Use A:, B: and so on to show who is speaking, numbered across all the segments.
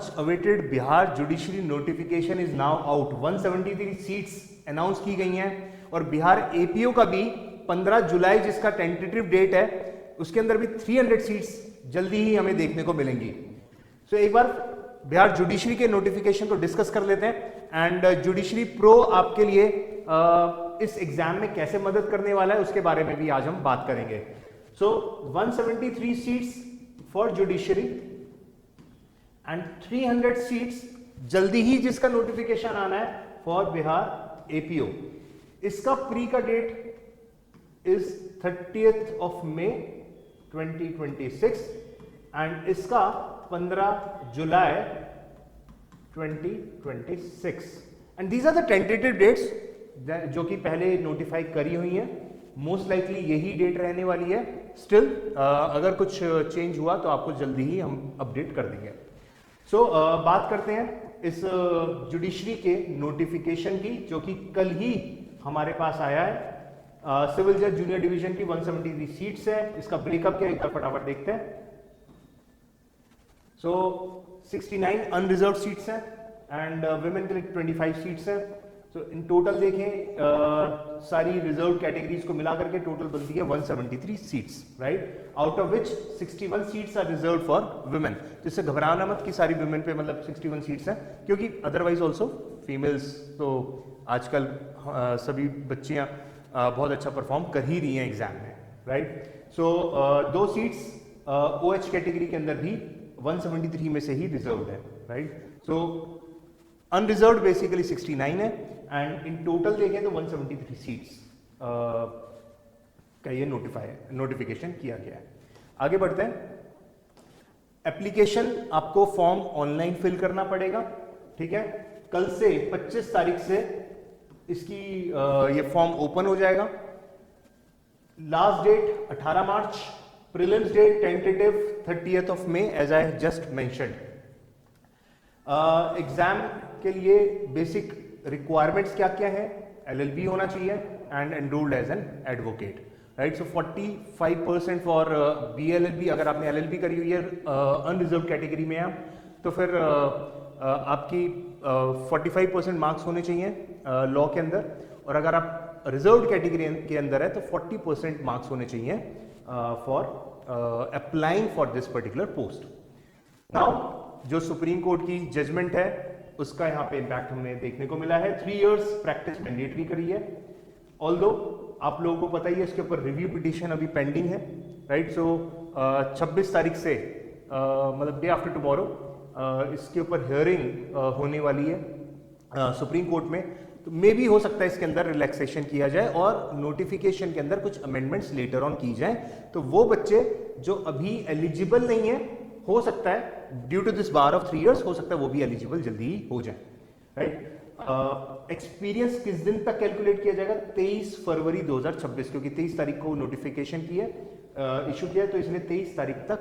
A: Much awaited Bihar judiciary notification is now out. 173 seats announce की गई हैं और बिहार एपीओ का भी 15 जुलाई जिसका टेंटेटिव डेट है उसके अंदर भी 300 सीट्स जल्दी ही हमें देखने को मिलेंगी। सो एक बार बिहार जुडिशरी के नोटिफिकेशन को डिस्कस कर लेते हैं एंड जुडिशरी प्रो आपके लिए इस एग्जाम में कैसे मदद करने वाला है उसके बारे में भी आज हम बात करेंगे। So 173 seats for judiciary and 300 seats जल्दी ही जिसका नोटिफिकेशन आना है फॉर बिहार एपीओ। इसका प्री का date is 30th of May 2026 and इसका 15 जुलाई 2026 and these are the tentative dates जो कि पहले नोटिफाई करी हुई है। मोस्ट लाइकली यही डेट रहने वाली है। स्टिल अगर कुछ चेंज हुआ तो आपको जल्दी ही हम अपडेट कर देंगे। सो बात करते हैं इस जुडिशरी के नोटिफिकेशन की जो कि कल ही हमारे पास आया है। सिविल जज जूनियर डिवीजन की 173 सीट्स है। इसका ब्रेकअप क्या है एक बार फटाफट देखते हैं। सो 69 अनरिजर्व सीट्स हैं एंड वुमेन के लिए 25 सीट्स हैं। सो इन टोटल देखें सारी रिजर्व कैटेगरीज को मिला करके टोटल बनती है 173 seats, right, out of which 61 seats are reserve for women. जिससे घबराना मत कि सारी वुमेन पे मतलब 61 सीट्स हैं, क्योंकि अदरवाइज ऑल्सो फीमेल्स तो आजकल सभी बच्चियां बहुत अच्छा परफॉर्म कर ही रही हैं एग्जाम में, राइट। सो 2 सीट्स OH कैटेगरी के अंदर भी 173 में से ही रिजर्व्ड है, राइट। सो अनरिजर्व्ड बेसिकली 69 है एंड इन टोटल देखें तो 173 सीट्स का ये नोटिफिकेशन किया गया है। आगे बढ़ते हैं। एप्लीकेशन आपको फॉर्म ऑनलाइन फिल करना पड़ेगा, ठीक है। कल से 25 तारीख से इसकी ये फॉर्म ओपन हो जाएगा। Last date 18 March, prelims date tentative 30th of May as I just mentioned. Exam के लिए बेसिक रिक्वायरमेंट्स क्या क्या है? LLB होना चाहिए and enrolled as an advocate, right. So 45% for BLLB। अगर आपने LLB करी हुई है अनरिजर्व कैटेगरी में आप, तो फिर आपकी 45% मार्क्स होने चाहिए लॉ के अंदर, और अगर आप रिजर्व कैटेगरी के अंदर है तो 40% मार्क्स होने चाहिए for applying for this particular post. Now जो सुप्रीम कोर्ट की जजमेंट है उसका यहाँ पे इम्पैक्ट हमें देखने को मिला है। 3 years प्रैक्टिस मैंडेटरी करी है। ऑल्दो आप लोगों को पता ही है इसके ऊपर रिव्यू पिटीशन अभी पेंडिंग है, राइट। सो 26 तारीख से मतलब डे आफ्टर टुमारो इसके ऊपर हियरिंग होने वाली है सुप्रीम कोर्ट में। तो मे भी हो सकता है इसके अंदर रिलैक्सेशन किया जाए और नोटिफिकेशन के अंदर कुछ अमेंडमेंट्स लेटर ऑन की जाए, तो वो बच्चे जो अभी एलिजिबल नहीं है हो सकता है due to this bar of 3 years हो सकता है वो भी एलिजिबल जल्दी ही हो जाए, राइट। एक्सपीरियंस किस दिन तक कैलकुलेट किया जाएगा? 23 फरवरी 2026, क्योंकि 23 तारीख को नोटिफिकेशन की है, इशू किया है, तो इसलिए 23 तारीख तक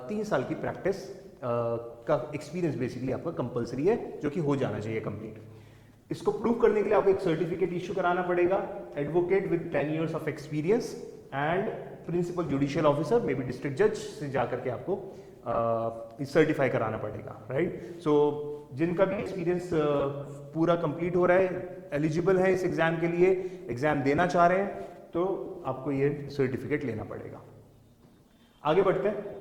A: 3 साल की प्रैक्टिस का एक्सपीरियंस बेसिकली आपका कंपलसरी है, जो कि हो जाना चाहिए कंप्लीट। इसको प्रूव करने के लिए आपको एक सर्टिफिकेट इशू कराना पड़ेगा, advocate with 10 years of experience and principal judicial officer may be district जज से जाकर के आपको सर्टिफाई कराना पड़ेगा, राइट। सो जिनका भी एक्सपीरियंस पूरा कंप्लीट हो रहा है, एलिजिबल है इस एग्जाम के लिए, एग्जाम देना चाह रहे हैं, तो आपको ये सर्टिफिकेट लेना पड़ेगा। आगे बढ़ते हैं।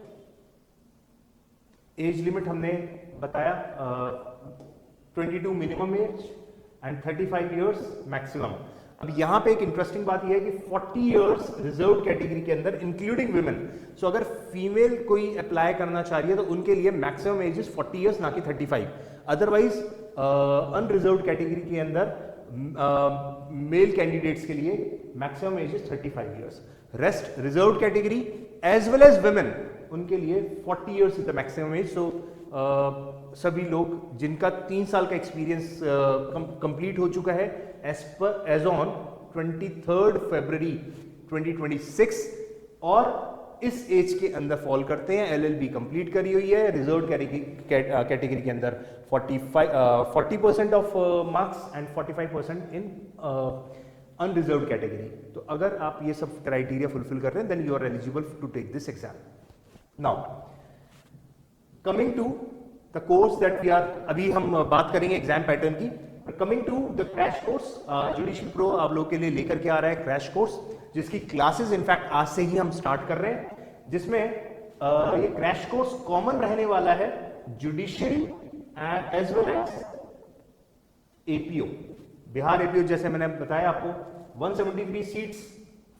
A: एज लिमिट हमने बताया 22 minimum age and 35 years maximum. अब यहाँ पे एक इंटरेस्टिंग बात यह है कि 40 years रिजर्व कैटेगरी के अंदर इंक्लूडिंग वुमेन। सो अगर फीमेल कोई अप्लाई करना चाह रही है तो उनके लिए मैक्सिमम एज इज 40 years ना कि 35। अदरवाइज अनरिजर्व कैटेगरी के अंदर मेल कैंडिडेट्स के लिए maximum age is 35 years। Rest reserve category as well as women उनके लिए 40 years is the maximum age. So सभी लोग जिनका 3 साल का एक्सपीरियंस कंप्लीट हो चुका है एज ऑन 23 फरवरी 2026 और इस एज के अंदर फॉल करते हैं, LLB कंप्लीट करी हुई है, रिजर्व कैटेगरी के अंदर 40% of marks and 45% in unreserve category. तो अगर आप ये सब क्राइटेरिया फुलफिल कर रहे हैं then you are eligible to take this exam. Now coming to the course that we are, अभी हम बात करेंगे एग्जाम पैटर्न की। Coming to the crash course, judicial pro आप लोग के लिए लेकर के आ रहा है क्रैश कोर्स, जिसकी क्लासेस इनफैक्ट आज से ही हम स्टार्ट कर रहे हैं, जिसमें ये क्रैश कोर्स कॉमन रहने वाला है judiciary as well as APO. Bihar APO जैसे मैंने बताया आपको 173 seats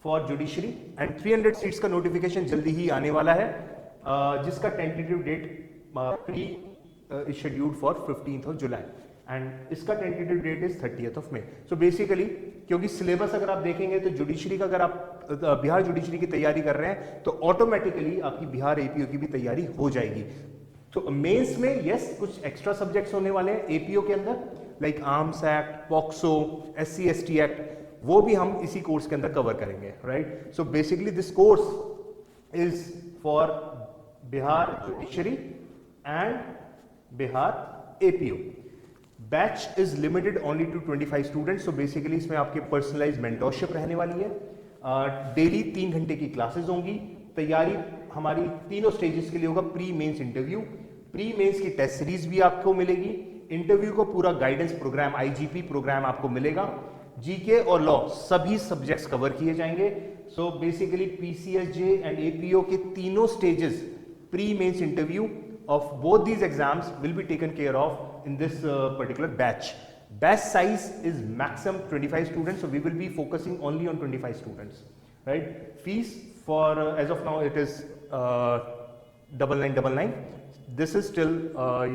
A: for judiciary and 300 seats का नोटिफिकेशन जल्दी ही आने वाला है, जिसका tentative date pre is scheduled for 15th of July and इसका tentative date is 30th of May. So basically क्योंकि सिलेबस अगर आप देखेंगे तो जुडिशरी का, अगर आप बिहार जुडिशरी की तैयारी कर रहे हैं तो ऑटोमेटिकली आपकी बिहार एपीओ की भी तैयारी हो जाएगी। तो मेंस में यस कुछ एक्स्ट्रा सब्जेक्ट्स होने वाले हैं एपीओ के अंदर, like arms act, POCSO, SC ST act, वो भी हम इसी कोर्स के अंदर कवर करेंगे, right. So basically this course is for Bihar judiciary and Bihar APO. Batch is limited only to 25 students. So basically इसमें आपके पर्सनलाइज मेंटोरशिप रहने वाली है, डेली 3 घंटे की क्लासेस होंगी। तैयारी हमारी तीनों स्टेजेस के लिए होगा, pre mains interview, pre mains की टेस्ट सीरीज भी आपको मिलेगी, इंटरव्यू को पूरा गाइडेंस प्रोग्राम IGP प्रोग्राम आपको मिलेगा, जीके और लॉ सभी सब्जेक्ट्स कवर किए जाएंगे। So basically PCSJ and APO के तीनों stages pre mains interview of both these exams will be taken care of in this particular batch. Batch size is maximum 25 students, so we will be focusing only on 25 students, right? Fees for as of now it is 9999. This is till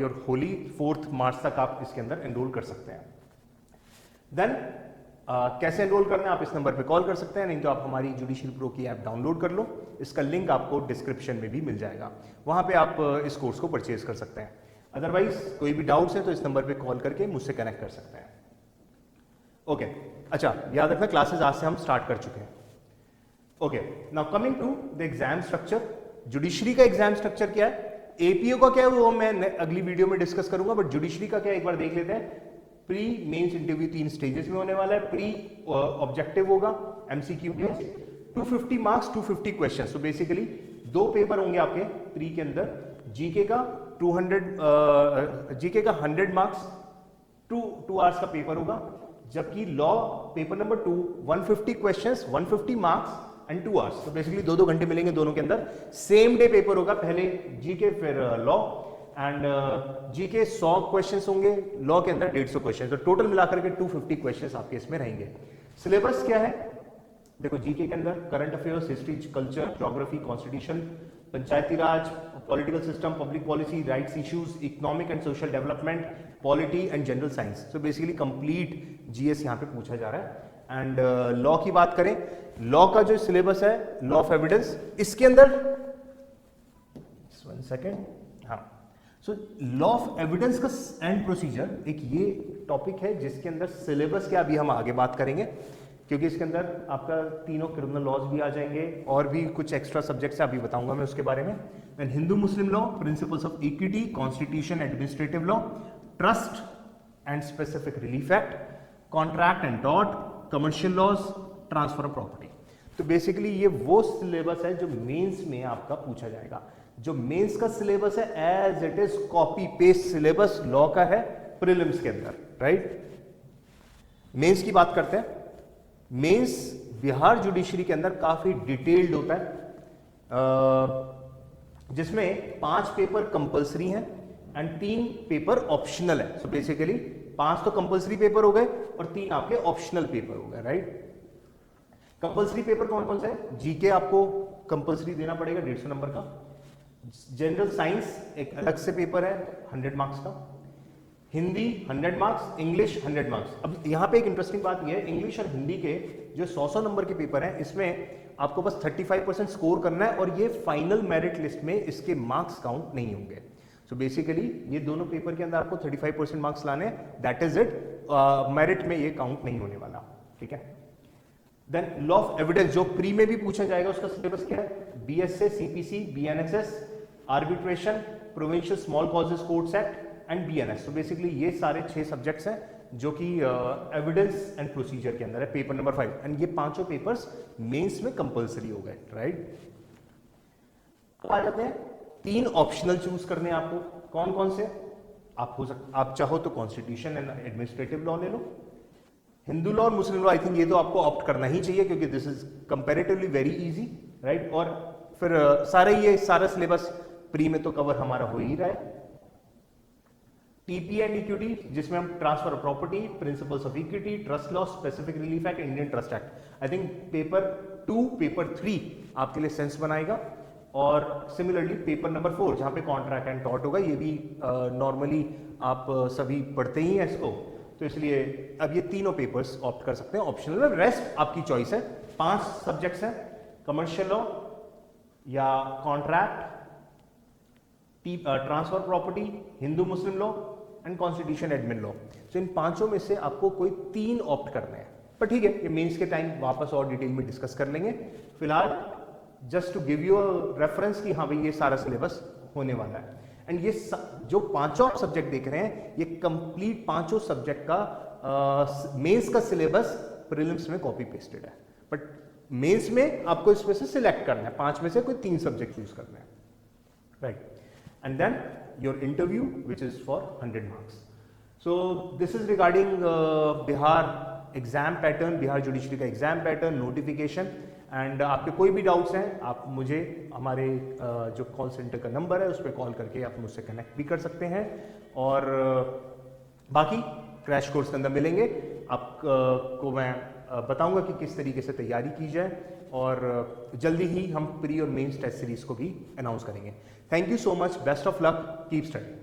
A: your holy 4th March तक आप इसके अंदर enroll कर सकते हैं। Then कैसे enrol करना है, आप इस नंबर पे कॉल कर सकते हैं, नहीं तो आप हमारी जुडिशियल प्रो की ऐप डाउनलोड कर लो, इसका लिंक आपको डिस्क्रिप्शन में भी मिल जाएगा, वहां पे आप इस कोर्स को परचेज कर सकते हैं। अदरवाइज कोई भी डाउट्स है तो इस नंबर पे कॉल करके मुझसे कनेक्ट कर सकते हैं। ओके, अच्छा याद रखना क्लासेस आज से हम स्टार्ट कर चुके हैं। Okay, now coming to the exam structure. Judiciary का एग्जाम स्ट्रक्चर क्या है, एपीओ का क्या है वो मैं अगली वीडियो में डिस्कस करूंगा, बट जुडिशरी का क्या एक बार देख लेते हैं। प्री मेंस इंटरव्यू 3 स्टेजेस में होने वाला है। प्री ऑब्जेक्टिव होगा, MCQ 250 marks 250 question. So basically 2 paper होंगे आपके प्री के अंदर, जीके का 100 मार्क्स 2 आवर्स का पेपर होगा, जबकि law paper number 2 150 questions 150 marks and 2 hours. तो बेसिकली 2 घंटे मिलेंगे दोनों के अंदर। सेम डे पेपर होगा, पहले जीके फिर लॉ, एंड जीके 100 क्वेश्चंस होंगे, लॉ के अंदर 150 क्वेश्चन, तो टोटल मिलाकर के 250 क्वेश्चंस आपके इसमें रहेंगे। सिलेबस क्या है देखो, जीके के अंदर current affairs, history, culture, geography, constitution, Panchayati Raj, political system, public policy, rights issues, economic and social development, polity and general science. So basically complete GS यहाँ पे पूछा जा रहा है। एंड लॉ की बात करें, लॉ का जो सिलेबस है, लॉ ऑफ एविडेंस, इसके अंदर 1 सेकेंड, हाँ, सो लॉ ऑफ एविडेंस का एंड प्रोसीजर एक ये टॉपिक है जिसके अंदर सिलेबस क्या अभी हम आगे बात करेंगे, क्योंकि इसके अंदर आपका तीनों क्रिमिनल लॉज भी आ जाएंगे और भी कुछ एक्स्ट्रा सब्जेक्ट्स अभी बताऊंगा मैं उसके बारे में। Then Hindu Muslim law, principles of equity, constitution, administrative law, trust and specific relief act, contract and tort, commercial laws, transfer of property. तो बेसिकली ये वो सिलेबस है जो मेंस में आपका पूछा जाएगा। जो मेंस का सिलेबस है as it is copy paste syllabus law का है प्रीलिम्स के अंदर, राइट। मेंस की बात करते हैं। मेंस बिहार जुडिशरी के अंदर काफी डिटेल्ड होता है, जिसमें 5 पेपर कंपलसरी हैं एंड 3 पेपर ऑप्शनल है। सो बेसिकली 5 तो कंपलसरी पेपर हो गए और 3 आपके ऑप्शनल पेपर हो गए, राइट। कंपलसरी पेपर कौन कौन से है? जीके आपको कंपलसरी देना पड़ेगा 150 नंबर का। जनरल साइंस एक अलग से पेपर है 100 मार्क्स का। Hindi 100 marks, English 100 marks. अब यहाँ पे एक इंटरेस्टिंग बात यह है, इंग्लिश और हिंदी के जो 100 नंबर के पेपर हैं, इसमें आपको बस 35% स्कोर करना है और ये फाइनल मेरिट लिस्ट में इसके मार्क्स काउंट नहीं होंगे। सो बेसिकली ये दोनों पेपर के अंदर आपको 35% मार्क्स लाने हैं, दैट इज इट। मेरिट में ये काउंट नहीं होने वाला, ठीक है। देन लॉ ऑफ एविडेंस जो प्री में भी पूछा जाएगा, उसका सिलेबस क्या है? BSA, CPC, BNSS, arbitration, provincial small causes courts act and BNS। तो बेसिकली ये सारे 6 सब्जेक्ट्स हैं जो कि एविडेंस एंड प्रोसीजर के अंदर है, पेपर नंबर 5। एंड ये 5 पेपर्स मेंस में कंपलसरी हो गए, राइट। आ जाते हैं 3 ऑप्शनल चूज करने हैं आपको। कौन कौन से? आप चाहो तो कॉन्स्टिट्यूशन एंड एडमिनिस्ट्रेटिव लॉ ले लो, हिंदू लॉ और मुस्लिम लॉ आई थिंक ये तो आपको ऑप्ट करना ही चाहिए क्योंकि this is comparatively very easy, right. और फिर सारा सिलेबस प्री में तो कवर हमारा हो ही रहा है। टीपी एंड इक्विटी जिसमें हम transfer of property, principles of equity, trust law, specific relief act, Indian trust act, I think paper 2 paper 3 आपके लिए सेंस बनाएगा। और सिमिलरली पेपर नंबर 4 जहां पे कॉन्ट्रैक्ट एंड टॉर्ट होगा, ये भी नॉर्मली आप सभी पढ़ते ही हैं इसको, तो इसलिए अब ये तीनों पेपर्स ऑप्ट कर सकते हैं, ऑप्शनल है, रेस्ट आपकी चॉइस है। 5 सब्जेक्ट्स हैं, कमर्शियल लॉ या contract, transfer property, Hindu Muslim law and constitution admin law. तो इन 5 में से आपको कोई 3 ऑप्ट करने हैं, पर ठीक है ये मेंस के टाइम वापस और डिटेल में डिस्कस कर लेंगे। फिलहाल just to give you a reference कि हाँ भाई ये सारा सिलेबस होने वाला है। एंड ये जो 5 आप सब्जेक्ट देख रहे हैं ये कंप्लीट 5 सब्जेक्ट का मेंस का सिलेबस प्रीलिम्स में कॉपी पेस्टेड है, बट मेंस में आपको इसमें से सिलेक्ट करना है, 5 में से कोई 3 सब्जेक्ट चूज करना है, right. And then your interview, which is for 100 marks. So this is regarding Bihar exam pattern, Bihar Judiciary का exam pattern, notification, and आपके कोई भी डाउट्स हैं आप मुझे हमारे जो कॉल सेंटर का नंबर है उस पर कॉल करके आप मुझसे कनेक्ट भी कर सकते हैं। और बाकी क्रैश कोर्स के अंदर मिलेंगे, आपको मैं बताऊंगा कि किस तरीके से तैयारी की जाए, और जल्दी ही हम प्री और मेंस टेस्ट सीरीज को भी अनाउंस करेंगे। Thank you so much, best of luck, keep study.